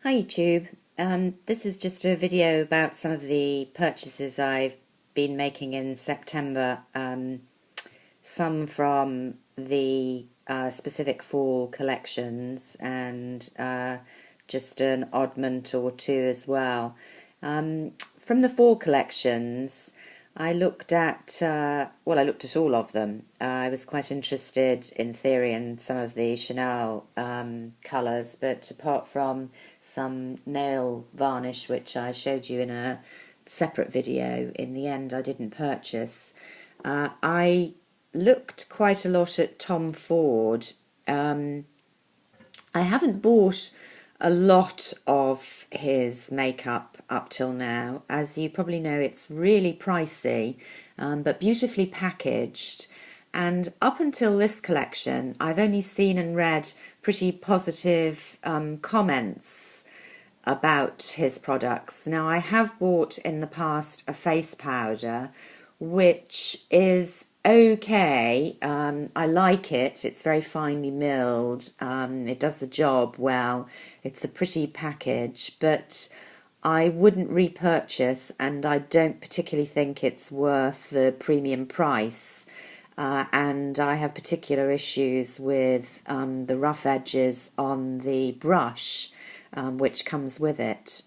Hi YouTube. This is just a video about some of the purchases I've been making in September. Some from the specific fall collections and just an oddment or two as well. From the fall collections, I looked at, I looked at all of them. I was quite interested in theory in some of the Chanel colours, but apart from some nail varnish, which I showed you in a separate video, in the end I didn't purchase. I looked quite a lot at Tom Ford. I haven't bought a lot of his makeup up till now. As you probably know, it's really pricey, but beautifully packaged. And up until this collection, I've only seen and read pretty positive comments about his products. Now, I have bought in the past a face powder, which is okay. I like it. It's very finely milled. It does the job well. It's a pretty package, but I wouldn't repurchase, and I don't particularly think it's worth the premium price. And I have particular issues with the rough edges on the brush, which comes with it,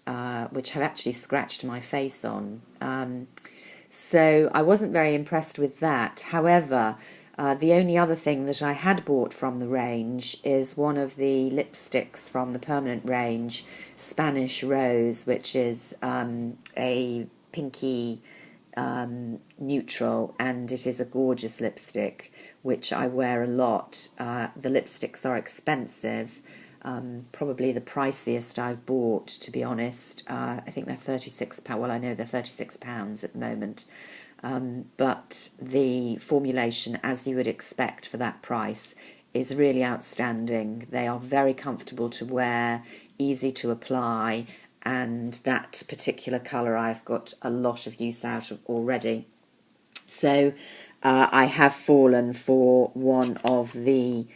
which have actually scratched my face on. So I wasn't very impressed with that. However, the only other thing that I had bought from the range is one of the lipsticks from the permanent range, Spanish Rose, which is a pinky neutral, and it is a gorgeous lipstick which I wear a lot. The lipsticks are expensive, probably the priciest I've bought, to be honest. I think they're £36. Well, I know they're £36 at the moment, but the formulation, as you would expect for that price, is really outstanding. They are very comfortable to wear, easy to apply, and that particular colour I've got a lot of use out of already. So I have fallen for one of the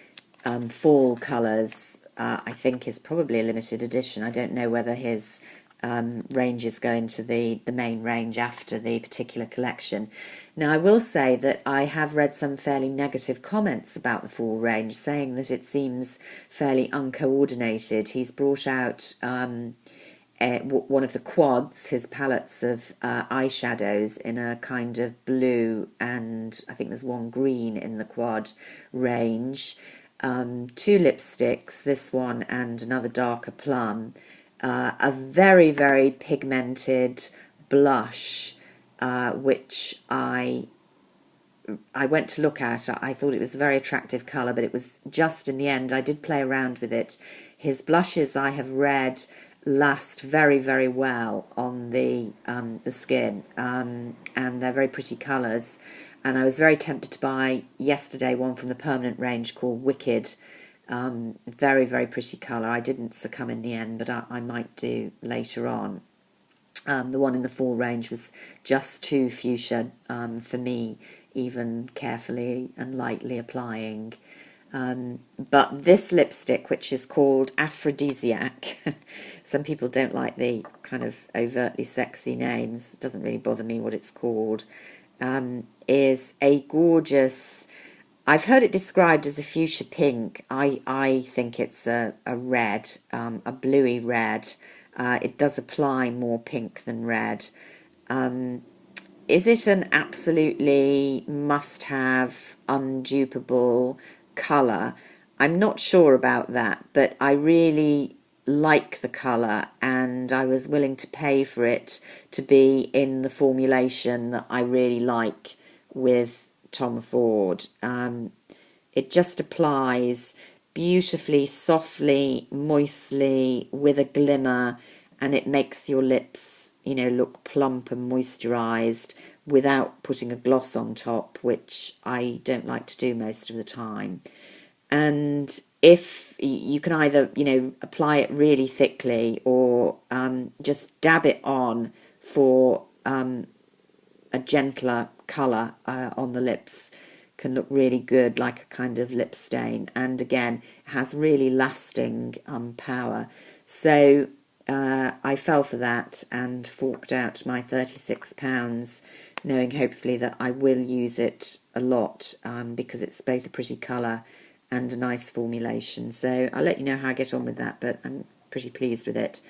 fall colours. I think is probably a limited edition. I don't know whether his ranges go into the main range after the particular collection. Now, I will say that I have read some fairly negative comments about the fall range, saying that it seems fairly uncoordinated. He's brought out one of the quads, his palettes of eyeshadows, in a kind of blue, and I think there's one green in the quad range. Two lipsticks, this one and another darker plum, a very, very pigmented blush, which I went to look at. I thought it was a very attractive colour, but it was just in the end, I did play around with it. His blushes, I have read, last very, very well on the skin, and they're very pretty colours. And I was very tempted to buy yesterday one from the permanent range called Wicked. Very, very pretty colour. I didn't succumb in the end, but I might do later on. The one in the fall range was just too fuchsia for me, even carefully and lightly applying. But this lipstick, which is called Aphrodisiac, some people don't like the kind of overtly sexy names, it doesn't really bother me what it's called, is a gorgeous, I've heard it described as a fuchsia pink. I think it's a red, a bluey red. It does apply more pink than red. Is it an absolutely must-have, undupable colour? I'm not sure about that, but I really like the colour, and I was willing to pay for it to be in the formulation that I really like with Tom Ford. It just applies beautifully, softly, moistly, with a glimmer, and it makes your lips, look plump and moisturised without putting a gloss on top, which I don't like to do most of the time. And if you can either, apply it really thickly or just dab it on for a gentler colour on the lips, can look really good, like a kind of lip stain. And again, has really lasting power. So I fell for that and forked out my £36, knowing hopefully that I will use it a lot, because it's both a pretty colour and a nice formulation. So I'll let you know how I get on with that, but I'm pretty pleased with it.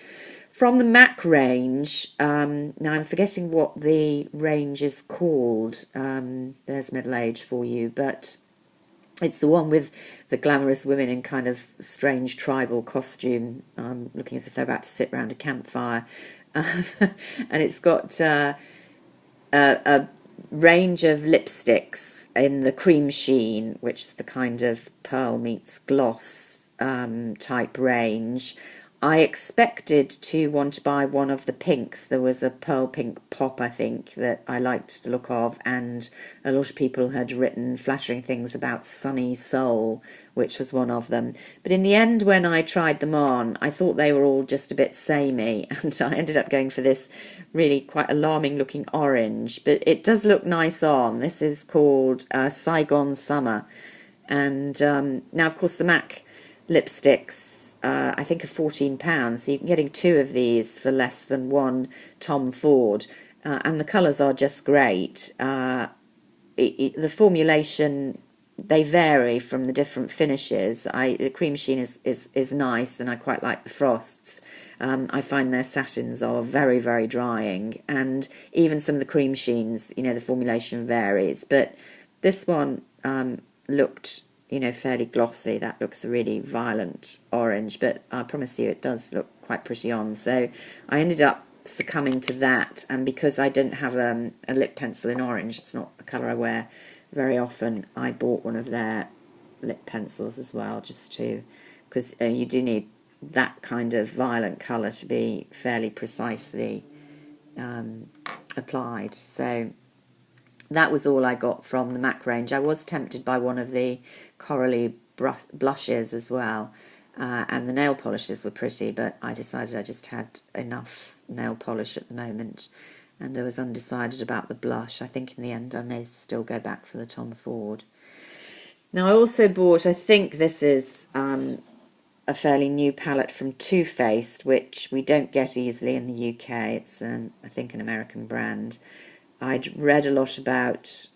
From the MAC range, now I'm forgetting what the range is called. There's middle age for you, but it's the one with the glamorous women in kind of strange tribal costume, looking as if they're about to sit round a campfire. And it's got a range of lipsticks in the cream sheen, which is the kind of pearl meets gloss type range. I expected to want to buy one of the pinks. There was a pearl pink pop, I think, that I liked the look of, and a lot of people had written flattering things about Sunny Soul, which was one of them. But in the end, when I tried them on, I thought they were all just a bit samey, and I ended up going for this really quite alarming looking orange, but it does look nice on. This is called Saigon Summer. And now, of course, the MAC lipsticks, I think, are £14, so you're getting two of these for less than one Tom Ford, and the colours are just great. The formulation, they vary from the different finishes. The cream sheen is nice, and I quite like the frosts. I find their satins are very, very drying, and even some of the cream sheens, the formulation varies, but this one looked fairly glossy. That looks a really violent orange, but I promise you it does look quite pretty on. So I ended up succumbing to that, and because I didn't have a lip pencil in orange, it's not a colour I wear very often, I bought one of their lip pencils as well, just to, because you do need that kind of violent colour to be fairly precisely applied. So that was all I got from the MAC range. I was tempted by one of the corally blushes as well, and the nail polishes were pretty, but I decided I just had enough nail polish at the moment, and I was undecided about the blush. I think in the end I may still go back for the Tom Ford. Now I also bought, I think this is a fairly new palette from Too Faced, which we don't get easily in the UK. It's, I think, an American brand. I'd read a lot about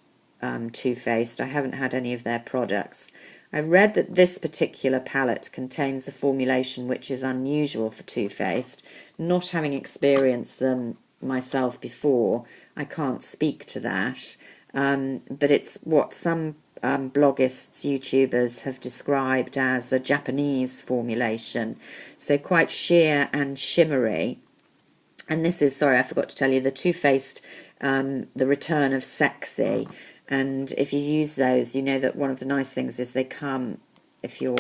Too Faced. I haven't had any of their products. I read that this particular palette contains a formulation which is unusual for Too Faced. Not having experienced them myself before, I can't speak to that. But it's what some bloggists, YouTubers have described as a Japanese formulation. So quite sheer and shimmery. And this is, sorry, I forgot to tell you, the Too Faced The Return of Sexy. And if you use those, you know that one of the nice things is they come, if you're,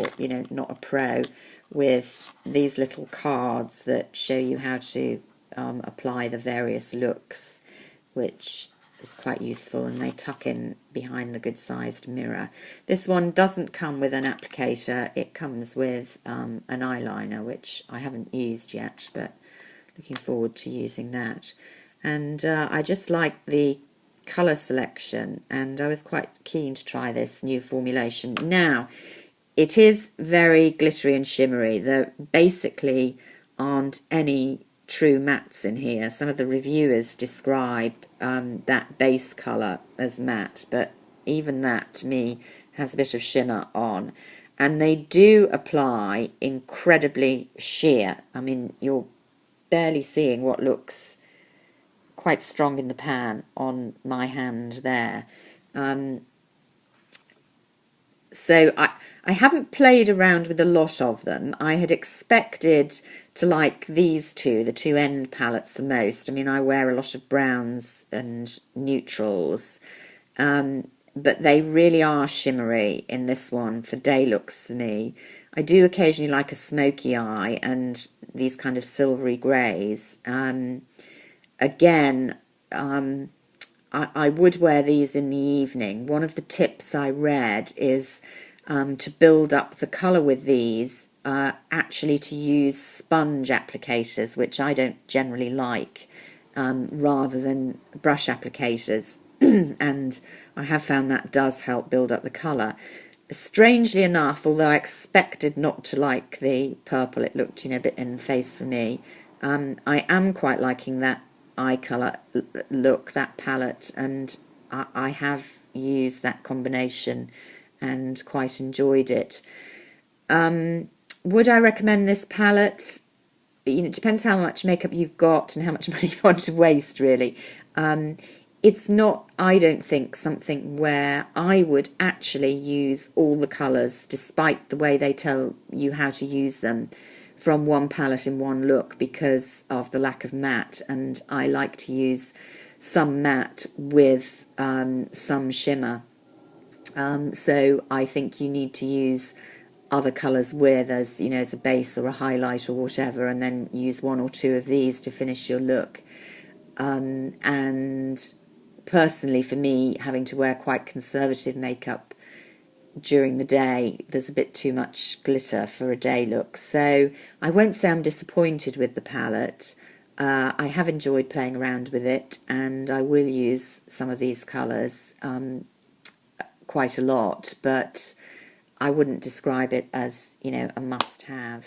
not a pro, with these little cards that show you how to apply the various looks, which is quite useful, and they tuck in behind the good-sized mirror. This one doesn't come with an applicator. It comes with an eyeliner, which I haven't used yet, but looking forward to using that. And I just like the colour selection, and I was quite keen to try this new formulation. Now, it is very glittery and shimmery. There basically aren't any true mattes in here. Some of the reviewers describe that base colour as matte, but even that to me has a bit of shimmer on. And they do apply incredibly sheer. I mean, you're barely seeing what looks quite strong in the pan on my hand there. So I haven't played around with a lot of them. I had expected to like these two, the two end palettes, the most. I mean, I wear a lot of browns and neutrals, but they really are shimmery in this one for day looks for me. I do occasionally like a smoky eye and these kind of silvery greys. Again, I would wear these in the evening. One of the tips I read is to build up the colour with these, actually to use sponge applicators, which I don't generally like, rather than brush applicators. And I have found that does help build up the colour. Strangely enough, although I expected not to like the purple, it looked, a bit in the face for me, I am quite liking that eye colour look, that palette, and I have used that combination and quite enjoyed it. Would I recommend this palette? You know, it depends how much makeup you've got and how much money you want to waste, really. It's not, I don't think, something where I would actually use all the colours, despite the way they tell you how to use them, from one palette in one look because of the lack of matte. And I like to use some matte with some shimmer. So I think you need to use other colours with as, you know, as a base or a highlight or whatever, and then use one or two of these to finish your look. And personally, for me, having to wear quite conservative makeup during the day, there's a bit too much glitter for a day look. So I won't say I'm disappointed with the palette. I have enjoyed playing around with it, and I will use some of these colours quite a lot, but I wouldn't describe it as, you know, a must-have,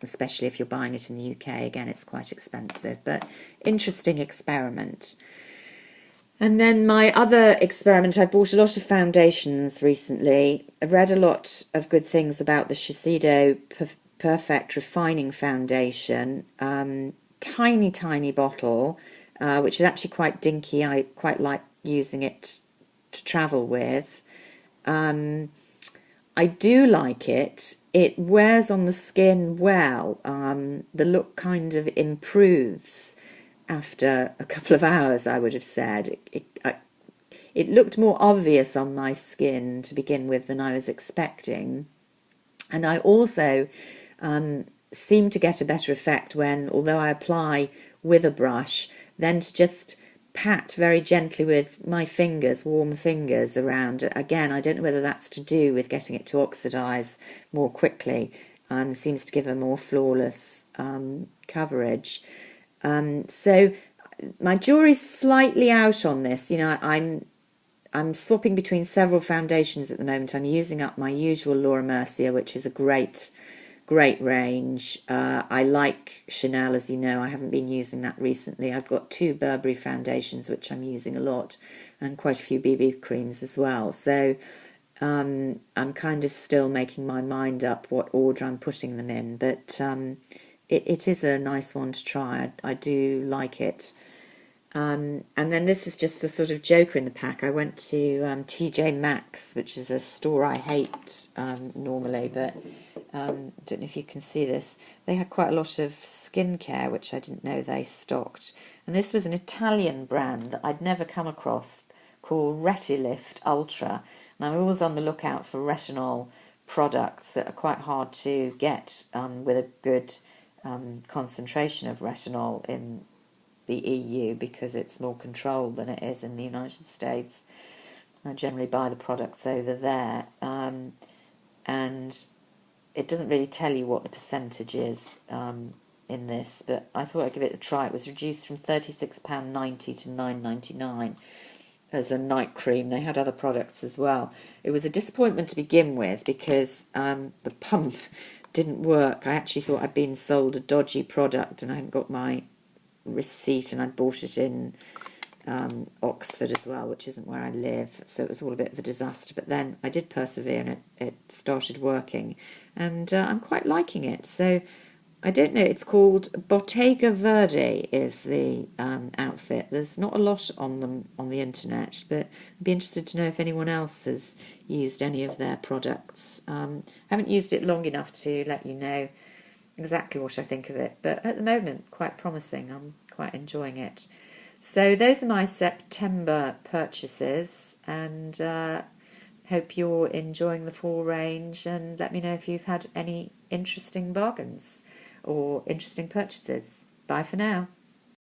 especially if you're buying it in the UK. Again, it's quite expensive, but interesting experiment. And then my other experiment, I bought a lot of foundations recently. I've read a lot of good things about the Shiseido Perfect Refining Foundation. Tiny, tiny bottle, which is actually quite dinky. I quite like using it to travel with. I do like it. It wears on the skin well. The look kind of improves after a couple of hours, I would have said. It looked more obvious on my skin to begin with than I was expecting. And I also seem to get a better effect when, although I apply with a brush, then to just pat very gently with my fingers, warm fingers around. Again, I don't know whether that's to do with getting it to oxidize more quickly. Seems to give a more flawless coverage. So my jury's slightly out on this. You know, I'm swapping between several foundations at the moment. I'm using up my usual Laura Mercier, which is a great range. I like Chanel, as you know. I haven't been using that recently. I've got 2 Burberry foundations, which I'm using a lot, and quite a few BB creams as well. So I'm kind of still making my mind up what order I'm putting them in, but it is a nice one to try. I do like it. And then this is just the sort of joker in the pack. I went to TJ Maxx, which is a store I hate normally, but I don't know if you can see this. They had quite a lot of skincare, which I didn't know they stocked. And this was an Italian brand that I'd never come across, called Retilift Ultra. And I'm always on the lookout for retinol products that are quite hard to get with a good concentration of retinol in the EU, because it's more controlled than it is in the United States. I generally buy the products over there, and it doesn't really tell you what the percentage is in this, but I thought I'd give it a try. It was reduced from £36.90 to £9.99 as a night cream. They had other products as well. It was a disappointment to begin with because the pump didn't work. I actually thought I'd been sold a dodgy product and I hadn't got my receipt, and I'd bought it in Oxford as well, which isn't where I live, so it was all a bit of a disaster. But then I did persevere and it started working, and I'm quite liking it. So I don't know, it's called Bottega Verde is the outfit. There's not a lot on them on the internet, but I'd be interested to know if anyone else has used any of their products. I haven't used it long enough to let you know exactly what I think of it, but at the moment quite promising. I'm quite enjoying it. So those are my September purchases, and hope you're enjoying the fall range, and let me know if you've had any interesting bargains or interesting purchases. Bye for now.